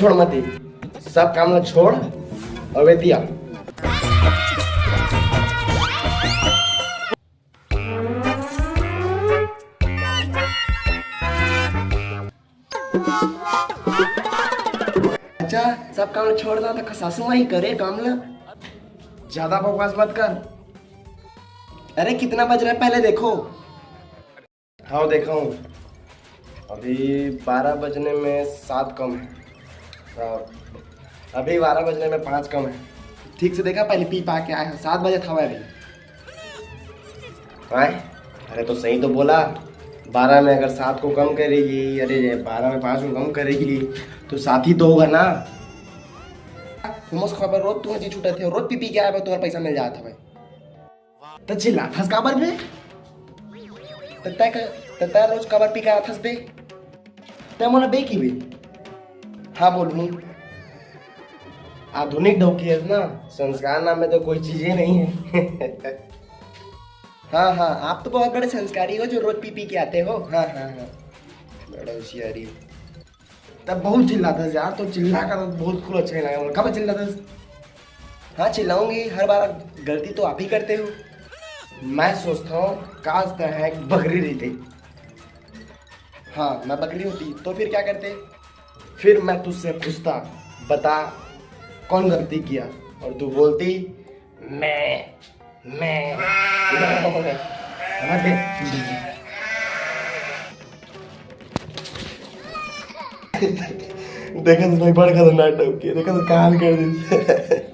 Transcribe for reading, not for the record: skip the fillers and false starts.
छोड़ मत ही, सब काम ना छोड़ और वे दिया। अच्छा सब काम छोड़ दो तो सासू माँ ही करे काम ना, ज्यादा बकवास मत कर। अरे कितना बज रहा है पहले देखो। हाँ देखा हूँ, अभी 12 बजने में 7 कम है। हाँ अभी 12 बजने में 5 कम है। ठीक से देखा, पहले पी पा के आए हैं, 7 बजे था वह अभी। आए अरे तो सही तो बोला, 12 में अगर 7 को कम करेगी, अरे 12 में 5 को कम करेगी तो 7 ही तो होगा ना। मोमोज खबर रोज तुम्हें जी छूटे थे, रोज पी के आया तुम्हारा पैसा मिल जाता भाई। तो चिल्ला थस काबर बे, तता रोज काबर पी के आया थस बे, ते मोला बे की बे। हाँ बोलूँ, आधुनिक ढोकी है ना, संस्कार नाम में तो कोई चीज ही नहीं है। हाँ हाँ आप तो बहुत बड़े संस्कारी हो जो रोज पी के आते हो। हाँ हाँ हाँ बड़ा होशियारी। तब बहुत चिल्लाता है यार, तो चिल्ला कर बहुत कुछ अच्छा नहीं लगा। कब चिल्लाता है? हाँ चिल्लाऊंगी, हर बार गलती तो आप ही करते हो। मैं सोचता हूँ काश तरह एक बकरी रहती। हाँ मैं बकरी होती तो फिर क्या करते? फिर मैं तुझसे पूछता बता कौन गलती किया, और तू बोलती मैं। देखा तो भाई बड़ा खतरनाक टाइप की, देखा तो कान कर दी।